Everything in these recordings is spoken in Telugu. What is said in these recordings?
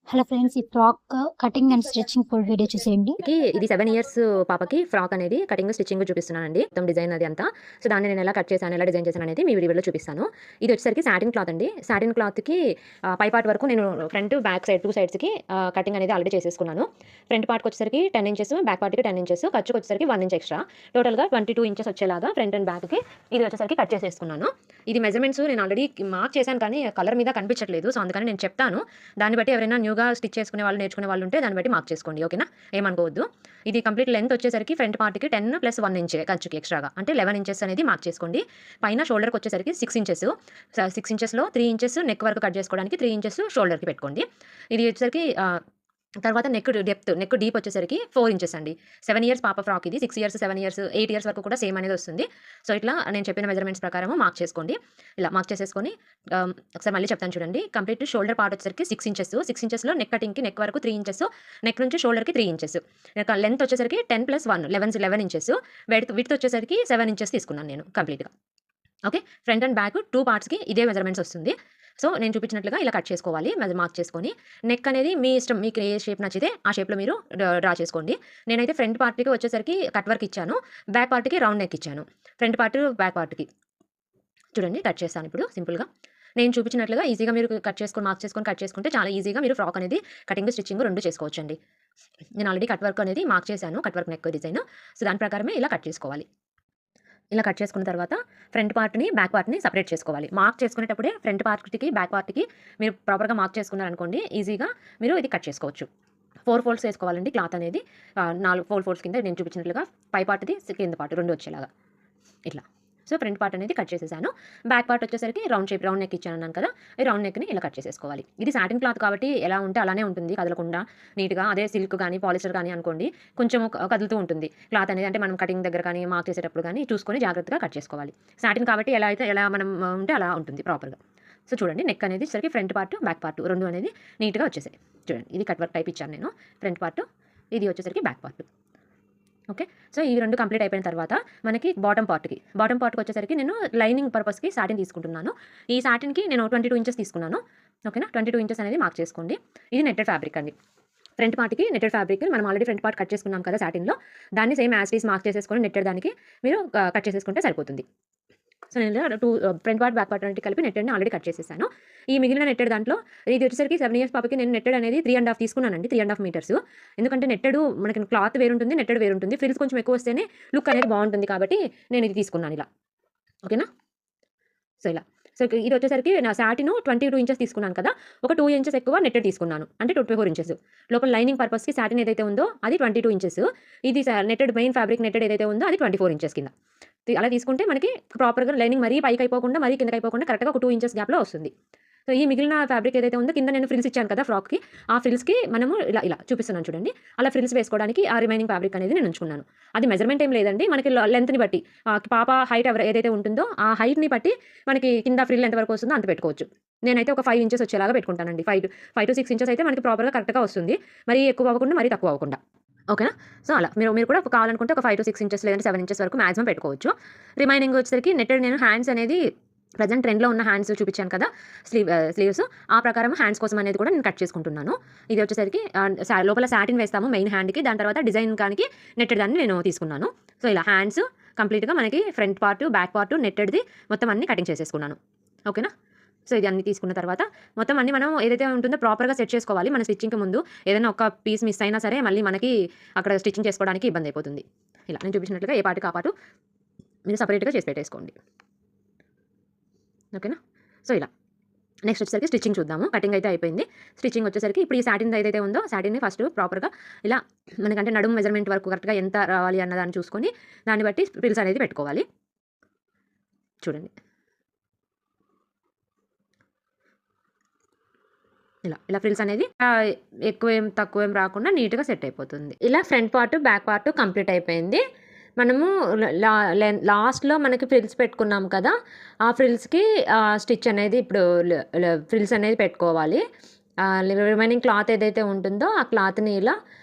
హలో ఫ్రెండ్స్, ఈ frock cutting and stitching full video చూసేయండి. ఇది 7 ఇయర్స్ పాపకి ఫ్రాక్ అనేది కటింగ్, స్టిచ్చింగ్ చూపిస్తున్నానండి. మొత్తం డిజైన్ అది అంతా. సో, దాన్ని నేను ఎలా కట్ చేశాను, ఎలా డిజైన్ చేశాను అనేది మీ వీడియోలో చూపిస్తాను. ఇది వచ్చేసరికి సాటిన్ క్లాత్ అండి. సాటిన్ క్లాత్‌కి పై పార్ట్ వరకు నేను ఫ్రంట్, బ్యాక్ సైడ్ 2 సైడ్స్‌కి కటింగ్ అనేది ఆల్రెడీ చేసేసుకున్నాను. ఫ్రంట్ పార్ట్‌కి వచ్చేసరికి 10 ఇంచెస్, బ్యాక్ పార్ట్‌కి 10 ఇంచెస్, ఖర్చుకి వచ్చేసరికి 1 ఇంచ్ ఎక్స్ట్రా. టోటల్‌గా 22 ఇంచెస్ వచ్చేలాగా ఫ్రంట్ అండ్ బ్యాక్‌కి ఇది వచ్చేసరికి కట్ చేసేసుకున్నాను. ఇది మెజర్‌మెంట్స్ నేను ఆల్రెడీ మార్క్ చేశాను కానీ కలర్ మీద కనిపించట్లేదు. సో, అందుకని నేను చెప్తాను. దాన్ని బట్టి ఎవరైనా న్యూగా స్టిచ్ చేసుకునే వాళ్ళు, నేర్చుకునే వాళ్ళు ఉంటే దాన్ని బట్టి మార్క్ చేసుకోండి. ఓకేనా? ఏమనుకోవద్దు. ఇది కంప్లీట్ లెంత్ వచ్చేసరికి ఫ్రంట్ పార్ట్‌కి 10 + 1 ఇంచ్ ఖర్చుకి ఎక్స్‌ట్రాగా. అంటే 11 ఇంచెస్ అనేది మార్క్ చేసుకోండి. పైన షోల్డర్‌కి వచ్చేసరికి 6 ఇంచెస్. 6 ఇంచెస్‌లో 3 ఇంచెస్ నెక్ వరకు కట్ చేసుకోవడానికి, 3 ఇంచెస్ షోల్డర్‌కి పెట్టుకోండి. ఇది వచ్చేసరికి తర్వాత నెక్ డీప్ వచ్చేసరికి 4 ఇంచెస్ అండి. 7 ఇయర్స్ పాప ఫ్రాక్ ఇది. 6 ఇయర్స్, 7 ఇయర్స్, 8 ఇయర్స్ వరకు కూడా సేమ్ అనేది వస్తుంది. సో, ఇట్లా నేను చెప్పిన మెజర్‌మెంట్స్ ప్రకారం మార్క్ చేసుకోండి. ఇలా మార్క్ చేసేసుకొని ఒకసారి మళ్ళీ చెప్తాను చూడండి. కంప్లీట్ షోల్డర్ పార్ట్ వచ్చేసరికి 6 ఇంచెస్. 6 ఇంచెస్‌లో నెక్ కటింగ్‌కి నెక్ వరకు 3 ఇంచెస్. నెక్ నుంచి షోల్డర్‌కి 3 ఇంచెస్. లెంత్ వచ్చేసరికి 10 + 1 11 ఇంచెస్. విడ్త్ వచ్చేసరికి 7 ఇంచెస్ తీసుకున్నాను నేను కంప్లీట్‌గా. ఓకే. ఫ్రంట్ అండ్ బ్యాక్ 2 పార్ట్స్‌కి ఇదే మెజర్‌మెంట్స్ వస్తుంది. సో, నేను చూపించినట్లుగా ఇలా కట్ చేసుకోవాలి. మార్క్ చేసుకొని నెక్ అనేది మీ ఇష్టం. మీకు ఏ షేప్ నచ్చితే ఆ షేప్‌లో మీరు డ్రా చేసుకోండి. నేనైతే ఫ్రంట్ పార్ట్‌కి వచ్చేసరికి కట్ వర్క్ ఇచ్చాను. బ్యాక్ పార్ట్‌కి రౌండ్ నెక్ ఇచ్చాను. ఫ్రంట్ పార్ట్, బ్యాక్ పార్ట్‌కి. చూడండి కట్ చేశాను ఇప్పుడు సింపుల్‌గా. నేను చూపించినట్లుగా ఈజీగా మీరు కట్ చేసుకొని, మార్క్ చేసుకొని కట్ చేసుకుంటే చాలా ఈజీగా మీరు ఫ్రాక్ అనేది కటింగ్, స్టిచ్చింగ్ 2 చేసుకోవచ్చండి. నేను ఆల్రెడీ కట్ వర్క్ అనేది మార్క్ చేశాను. Cut work neck design. So, దాని ప్రకారమే ఇలా కట్ చేసుకోవాలి. ఇలా కట్ చేసుకున్న తర్వాత ఫ్రంట్ పార్ట్‌ని, బ్యాక్ పార్ట్‌ని సెపరేట్ చేసుకోవాలి. మార్క్ చేసుకునేటప్పుడే ఫ్రంట్ పార్ట్‌కి, బ్యాక్ పార్ట్‌కి మీరు ప్రాపర్‌గా మార్క్ చేసుకున్నారనుకోండి, ఈజీగా మీరు ఇది కట్ చేసుకోవచ్చు. 4 ఫోల్డ్స్ వేసుకోవాలండి క్లాత్ అనేది. 4 ఫోల్డ్స్ కింద నేను చూపించినట్లుగా పై పార్ట్‌ది, కింద పార్ట్ 2 వచ్చేలాగా. ఇట్లా. సో, ఫ్రంట్ పార్ట్ అనేది కట్ చేసేసాను. బ్యాక్ పార్ట్ వచ్చేసరికి రౌండ్ నెక్ ఇచ్చానన్నాను కదా! ఈ రౌండ్ నెక్‌ని ఇలా కట్ చేసేసుకోవాలి. ఇది సాటిన్ క్లాత్ కాబట్టి ఎలా ఉంటే అలానే ఉంటుంది కదలకుండా నీట్‌గా. అదే సిల్క్ గాని, పాలిస్టర్ గాని అనుకోండి కొంచెం కదులుతూ ఉంటుంది. క్లాత్ అనేది అంటే మనం కటింగ్ దగ్గర కానీ, మార్క్ చేసేటప్పుడు గాని చూసుకొని జాగ్రత్తగా కట్ చేసుకోవాలి. సాటిన్ కాబట్టి ఎలా మనం ఉంటే అలా ఉంటుంది ప్రాపర్‌గా. సో, చూడండి నెక్ అనేది సరికి ఫ్రంట్ పార్ట్, బ్యాక్ పార్ట్ 2 అనేది నీట్‌గా వచ్చేసాయి. చూడండి ఇది కట్ వర్క్ టైప్ ఇచ్చాను నేను. ఫ్రంట్ పార్ట్, ఇది వచ్చేసరికి బ్యాక్ పార్ట్. ఓకే. సో, ఇవి 2 కంప్లీట్ అయిపోయిన తర్వాత మనకి బాటమ్ పార్ట్‌కి వచ్చేసరికి నేను లైనింగ్ పర్పస్‌కి సాటిన్ తీసుకుంటున్నాను. ఈ సాటిన్‌కి నేను 22 ఇంచెస్ తీసుకున్నాను. ఓకేనా? 22 ఇంచెస్ అనేది మార్క్ చేసుకోండి. ఇది నెట్టెడ్ ఫ్యాబ్రిక్ అండి. ఫ్రంట్ పార్ట్‌కి నెట్టెడ్ ఫ్యాబ్రిక్ మనం ఆల్రెడీ ఫ్రంట్ పార్ట్ కట్ చేసుకున్నాం కదా సాటిన్‌లో. దాన్ని same as it is mark చేసేసుకొని నెట్టెడ్ దానికి మీరు కట్ చేసేసుకుంటే సరిపోతుంది. సో, నేను ఇలా ఫ్రంట్ పార్ట్, బ్యాక్ పార్ట్ రెండిటి కలిపి నెట్టెడ్‌ని ఆల్రెడీ కట్ చేసేసాను. ఈ మిగిలిన నెట్టెడ్ దాంట్లో ఇది వచ్చేసరికి 7 ఇయర్స్ పాపకి నేను నెట్టెడ్ అనేది 3½ తీసుకున్నానండి. 3½ మీటర్స్. ఎందుకంటే నెట్టెడు మనకి క్లాత్ వేరుంటుంది, నెట్టెడ్ వేరుంటుంది. ఫ్రిల్స్ కొంచెం ఎక్కువ వస్తేనే లుక్ అనేది బావుంటుంది కాబట్టి నేను ఇది తీసుకున్నాను ఇలా. ఓకేనా? సో, ఇలా. సో, ఇది వచ్చేసరికి నా సాటిను 22 ఇంచెస్ తీసుకున్నాను కదా! ఒక 2 ఇంచెస్ ఎక్కువ నెట్టెడ్ తీసుకున్నాను. అంటే 24 ఇంచెస్. లోపల లైనింగ్ పర్పస్‌కి సాటిన్ ఏదైతే ఉందో అది 22 ఇంచెస్. ఇది నెట్టెడ్ మెయిన్ ఫ్యాబ్రిక్ నెట్టెడ్ ఏదైతే ఉందో అది 24 ఇంచెస్ కింద. అలా తీసుకుంటే మనకి ప్రాపర్‌గా లైనింగ్ మరీ పైకైపోకుండా, మరీ కిందకైపోకుండా కరెక్ట్‌గా ఒక 2 ఇంచెస్ గ్యాప్‌లో వస్తుంది. సో, ఈ మిగిలిన ఫ్యాబ్రిక్ ఏదైతే ఉందో కింద నేను ఫ్రిల్స్ ఇచ్చాను కదా ఫ్రాక్‌కి. ఆ ఫ్రిల్స్‌కి మనము ఇలా చూపిస్తున్నాను చూడండి. అలా ఫ్రిల్స్ వేసుకోవడానికి ఆ రిమైనింగ్ ఫ్యాబ్రిక్ అనేది నేను ఉంచుకున్నాను. అది మెజర్‌మెంట్ ఏం లేదండి. మనకి లెంత్‌ని బట్టి పాప హైట్ ఏదైతే ఉంటుందో ఆ హైట్‌ని బట్టి మనకి కింద ఫ్రిల్ ఎంత వరకు వస్తుందో అంత పెట్టుకోవచ్చు. నేనైతే ఒక 5 ఇంచెస్ వచ్చేలాగా పెట్టుకుంటానండి. 5-6 ఇంచెస్ అయితే మనకి ప్రాపర్‌గా కరెక్ట్‌గా వస్తుంది. మరీ ఎక్కువ అవ్వకుండా, మరీ తక్కువ అవ్వకుండా. ఓకేనా? సో, అలా మీరు కూడా కావాలనుకుంటే ఒక 5-6 ఇంచెస్ లేదంటే 7 ఇంచెస్ వరకు మాక్సిమం పెట్టుకోవచ్చు. రిమైనింగ్ వచ్చేసరికి నెట్టెడ్ నేను హ్యాండ్స్ అనేది ప్రెజెంట్ ట్రెండ్‌లో ఉన్న హ్యాండ్స్ చూపించాను కదా! స్లీవ్స్ ఆ ప్రకారం హ్యాండ్స్ కోసం అనేది కూడా నేను కట్ చేసుకుంటున్నాను. ఇది వచ్చేసరికి లోపల సాటిన్ వేస్తాము మెయిన్ హ్యాండ్‌కి. దాని తర్వాత డిజైన్ కానికి నెట్టెడ్ దాన్ని నేను తీసుకున్నాను. సో, ఇలా హ్యాండ్స్ కంప్లీట్‌గా మనకి ఫ్రంట్ పార్ట్, బ్యాక్ పార్ట్ నెట్టెడ్‌ది మొత్తం అన్నీ కటింగ్ చేసేసుకున్నాను. ఓకేనా? సో, ఇది అన్నీ తీసుకున్న తర్వాత మొత్తం అన్నీ మనం ఏదైతే ఉంటుందో ప్రాపర్‌గా సెట్ చేసుకోవాలి. మన స్టిచ్చింగ్‌కి ముందు ఏదైనా ఒక పీస్ మిస్ అయినా సరే మళ్ళీ మనకి అక్కడ స్టిచ్చింగ్ చేసుకోవడానికి ఇబ్బంది అయిపోతుంది. ఇలా నేను చూపించినట్లుగా ఏ పార్ట్‌కి ఆ పార్ట్ మీరు సెపరేట్‌గా చేసి పెట్టేసుకోండి. ఓకేనా? సో, ఇలా. నెక్స్ట్ వచ్చేసరికి స్టిచ్చింగ్ చూద్దాము. కటింగ్ అయితే అయిపోయింది. స్టిచ్చింగ్ వచ్చేసరికి ఇప్పుడు ఈ సాటిన్ ఏదైతే ఉందో సాటిన్‌ని ఫస్ట్ ప్రాపర్‌గా ఇలా మనకంటే నడుము మెజర్‌మెంట్ వరకు కరెక్ట్‌గా ఎంత రావాలి అన్న దాన్ని చూసుకొని దాన్ని బట్టి ఫ్రిల్స్ అనేది పెట్టుకోవాలి. చూడండి. ఇలా ఫ్రిల్స్ అనేది ఎక్కువేం తక్కువేం రాకుండా నీట్‌గా సెట్ అయిపోతుంది. ఇలా front part, back part complete అయిపోయింది. మనము లా లాస్ట్‌లో మనకి ఫ్రిల్స్ పెట్టుకున్నాం కదా! ఆ ఫ్రిల్స్‌కి స్టిచ్ అనేది ఇప్పుడు ఫ్రిల్స్ అనేది పెట్టుకోవాలి. రిమైనింగ్ క్లాత్ ఏదైతే ఉంటుందో ఆ క్లాత్‌ని ఇలా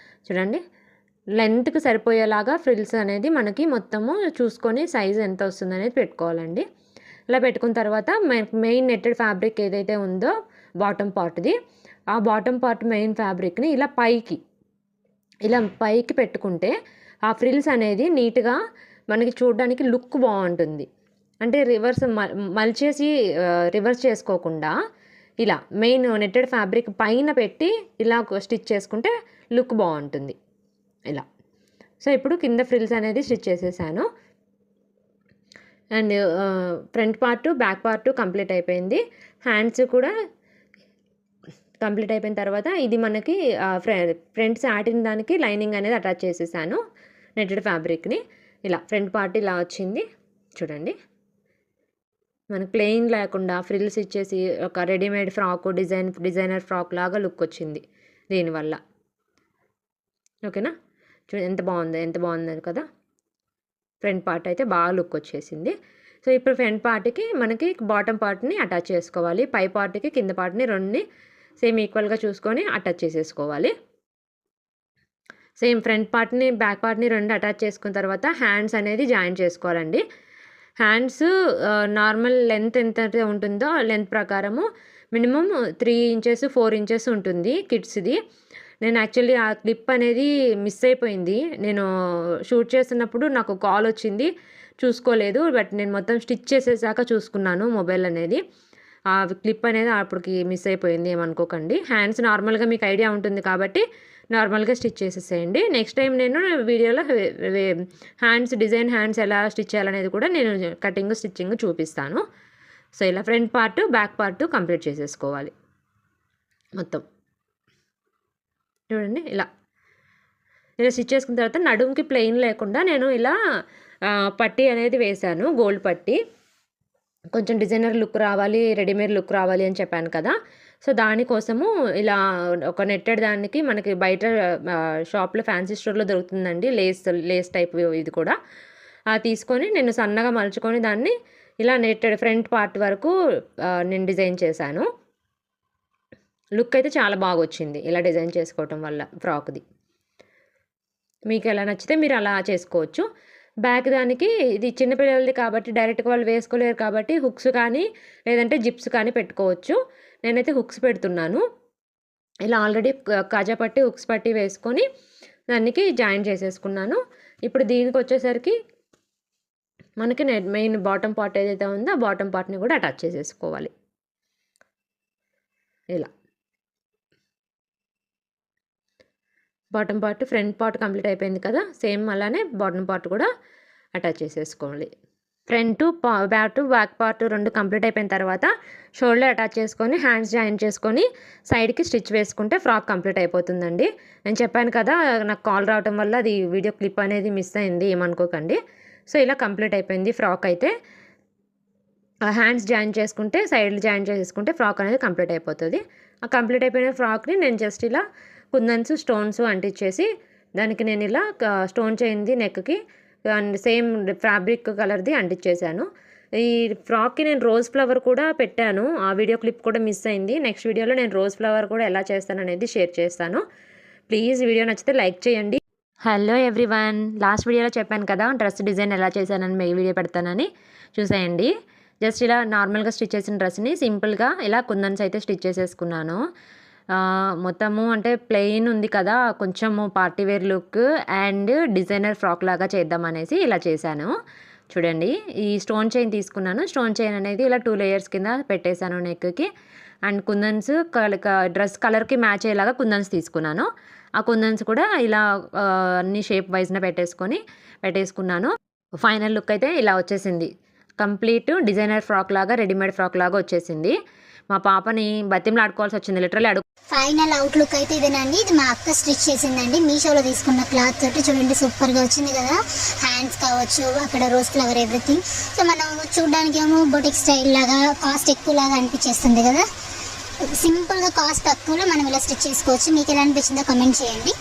చూడండి లెంత్‌కి సరిపోయేలాగా ఫ్రిల్స్ అనేది మనకి మొత్తము చూసుకొని సైజ్ ఎంత వస్తుందనేది పెట్టుకోవాలండి. ఇలా పెట్టుకున్న తర్వాత మెయిన్ నెట్టెడ్ ఫ్యాబ్రిక్ ఏదైతే ఉందో బాటమ్ పార్ట్‌ది ఆ బాటమ్ పార్ట్ మెయిన్ ఫ్యాబ్రిక్ని ఇలా పైకి పెట్టుకుంటే ఆ ఫ్రిల్స్ అనేది నీట్గా మనకి చూడడానికి లుక్ బాగుంటుంది. అంటే మలిచేసి రివర్స్ చేసుకోకుండా ఇలా మెయిన్ నెట్టెడ్ ఫ్యాబ్రిక్ పైన పెట్టి ఇలా స్టిచ్ చేసుకుంటే లుక్ బాగుంటుంది ఇలా. సో ఇప్పుడు కింద ఫ్రిల్స్ అనేది స్టిచ్ చేసేసాను. And front part back part complete అయిపోయింది. హ్యాండ్స్ కూడా కంప్లీట్ అయిపోయిన తర్వాత ఇది మనకి ఫ్రంట్ సాటిన్ దానికి లైనింగ్ అనేది అటాచ్ చేసేసాను నెట్టెడ్ ఫ్యాబ్రిక్ని. ఇలా ఫ్రంట్ పార్ట్ ఇలా వచ్చింది చూడండి. మనకి ప్లెయిన్ లేకుండా ఫ్రిల్స్ ఇచ్చేసి ఒక రెడీమేడ్ ఫ్రాక్ డిజైనర్ ఫ్రాక్ లాగా లుక్ వచ్చింది దీనివల్ల. ఓకేనా, చూడండి ఎంత బాగుంది కదా. ఫ్రంట్ పార్ట్ అయితే బాగా లుక్ వచ్చేసింది. సో ఇప్పుడు ఫ్రంట్ పార్ట్కి మనకి బాటమ్ పార్ట్ని అటాచ్ చేసుకోవాలి. పై పార్ట్కి కింద పార్ట్ని రెండుని సేమ్ ఈక్వల్గా చూసుకొని అటాచ్ చేసేసుకోవాలి. సేమ్ ఫ్రంట్ పార్ట్ని బ్యాక్ పార్ట్ని రెండు అటాచ్ చేసుకున్న తర్వాత హ్యాండ్స్ అనేది జాయిన్ చేసుకోవాలండి. హ్యాండ్స్ నార్మల్ లెంత్ ఎంత ఉంటుందో లెంత్ ప్రకారము మినిమం 3 ఇంచెస్ 4 ఇంచెస్ ఉంటుంది కిడ్స్ది. నేను యాక్చువల్లీ ఆ క్లిప్ అనేది మిస్ అయిపోయింది. నేను షూట్ చేస్తున్నప్పుడు నాకు కాల్ వచ్చింది, చూసుకోలేదు. బట్ నేను మొత్తం స్టిచ్ చేసేసాక చూసుకున్నాను మొబైల్ అనేది. ఆ క్లిప్ అనేది అప్పటికి మిస్ అయిపోయింది, ఏమనుకోకండి. హ్యాండ్స్ నార్మల్గా మీకు ఐడియా ఉంటుంది కాబట్టి నార్మల్గా స్టిచ్ చేసేసేయండి. నెక్స్ట్ టైం నేను వీడియోలో డిజైన్ హ్యాండ్స్ ఎలా స్టిచ్ చేయాలనేది కూడా నేను స్టిచ్చింగ్ చూపిస్తాను. సో ఇలా front part back part complete చేసేసుకోవాలి మొత్తం. చూడండి ఇలా స్టిచ్ చేసుకున్న తర్వాత నడుముకి ప్లెయిన్ లేకుండా నేను ఇలా పట్టీ అనేది వేశాను, గోల్డ్ పట్టీ. కొంచెం డిజైనర్ లుక్ రావాలి, రెడీమేడ్ లుక్ రావాలి అని చెప్పాను కదా. సో దానికోసము ఇలా ఒక నెట్టెడ్ దానికి మనకి బయట షాప్లో ఫ్యాన్సీ స్టోర్లో దొరుకుతుందండి లేస్ టైప్. ఇది కూడా తీసుకొని నేను సన్నగా మలుచుకొని దాన్ని ఇలా నెట్టెడ్ ఫ్రంట్ పార్ట్ వరకు నేను డిజైన్ చేశాను. లుక్ అయితే చాలా బాగా వచ్చింది ఇలా డిజైన్ చేసుకోవటం వల్ల ఫ్రాక్ది. మీకు ఎలా నచ్చితే మీరు అలా చేసుకోవచ్చు. బ్యాక్ దానికి ఇది చిన్నపిల్లలది కాబట్టి డైరెక్ట్గా వాళ్ళు వేసుకోలేరు కాబట్టి హుక్స్ కానీ లేదంటే జిప్స్ కానీ పెట్టుకోవచ్చు. నేనైతే హుక్స్ పెడుతున్నాను. ఇలా ఆల్రెడీ కాజా పట్టి హుక్స్ పట్టి వేసుకొని దానికి జాయిన్ చేసేసుకున్నాను. ఇప్పుడు దీనికి వచ్చేసరికి మనకి మెయిన్ బాటమ్ పార్ట్ ఏదైతే ఉందో ఆ బాటమ్ పార్ట్ని కూడా అటాచ్ చేసేసుకోవాలి. ఇలా bottom part front part complete అయిపోయింది కదా. సేమ్ అలానే బాటమ్ పార్ట్ కూడా అటాచ్ చేసేసుకోవాలి. ఫ్రంట్ బ్యాక్ పార్ట్ రెండు కంప్లీట్ అయిపోయిన తర్వాత షోల్డర్ అటాచ్ చేసుకొని హ్యాండ్స్ జాయిన్ చేసుకొని సైడ్కి స్టిచ్ వేసుకుంటే ఫ్రాక్ కంప్లీట్ అయిపోతుందండి. నేను చెప్పాను కదా, నాకు కాల్ రావటం వల్ల అది వీడియో క్లిప్ అనేది మిస్ అయింది, ఏమనుకోకండి. సో ఇలా కంప్లీట్ అయిపోయింది ఫ్రాక్ అయితే. హ్యాండ్స్ జాయిన్ చేసుకుంటే సైడ్లు జాయిన్ చేసుకుంటే ఫ్రాక్ అనేది కంప్లీట్ అయిపోతుంది. ఆ కంప్లీట్ అయిపోయిన ఫ్రాక్ని నేను జస్ట్ ఇలా కుందన్స్ స్టోన్స్ అంటించేసి దానికి నేను ఇలా స్టోన్ చైన్ది నెక్కి అండ్ సేమ్ ఫ్యాబ్రిక్ కలర్ది అంటించేసాను. ఈ ఫ్రాక్కి నేను రోజ్ ఫ్లవర్ కూడా పెట్టాను, ఆ వీడియో క్లిప్ కూడా మిస్ అయింది. నెక్స్ట్ వీడియోలో నేను రోజ్ ఫ్లవర్ కూడా ఎలా చేస్తాను అనేది షేర్ చేస్తాను. ప్లీజ్ వీడియో నచ్చితే లైక్ చేయండి. హలో ఎవ్రీవన్, లాస్ట్ వీడియోలో చెప్పాను కదా డ్రెస్ డిజైన్ ఎలా చేశానని వీడియో పెడతానని, చూసేయండి. జస్ట్ ఇలా నార్మల్గా స్టిచ్ చేసిన డ్రెస్ని సింపుల్గా ఇలా కుందన్స్ అయితే స్టిచ్ చేసేసుకున్నాను. మొత్తము అంటే ప్లెయిన్ ఉంది కదా, కొంచెము partywear look and designer frock లాగా చేద్దామనేసి ఇలా చేశాను. చూడండి, ఈ స్టోన్ చైన్ తీసుకున్నాను. స్టోన్ చైన్ అనేది ఇలా 2 లేయర్స్ కింద పెట్టేశాను నెక్కి. అండ్ కుందన్స్ డ్రెస్ కలర్కి మ్యాచ్ అయ్యేలాగా కుందన్స్ తీసుకున్నాను. ఆ కుందన్స్ కూడా ఇలా అన్ని షేప్ వైజ్న పెట్టేసుకున్నాను. ఫైనల్ లుక్ అయితే ఇలా వచ్చేసింది. కంప్లీట్ డిజైనర్ ఫ్రాక్ లాగా రెడీమేడ్ ఫ్రాక్ లాగా వచ్చేసింది. మా పాపని బతిమలాడుకోవాల్సి వచ్చింది, లిటరల్లీ ఫైనల్ అవుట్ లుక్ అయితే ఇదేనండి. ఇది మా అక్క స్టిచ్ చేసిందండి, మీషోలో తీసుకున్న క్లాత్ తోటి. చూడండి సూపర్గా వచ్చింది కదా. హ్యాండ్స్ కావచ్చు, అక్కడ రోజ్ ఫ్లవర్ ఎవ్రీథింగ్. సో మనం చూడడానికి ఏమో బొటిక్ స్టైల్ లాగా కాస్ట్ ఎక్కువ లాగా అనిపించేస్తుంది కదా. సింపుల్గా కాస్ట్ తక్కువలో మనం ఇలా స్టిచ్ చేసుకోవచ్చు. మీకు ఎలా అనిపించిందో కామెంట్ చేయండి.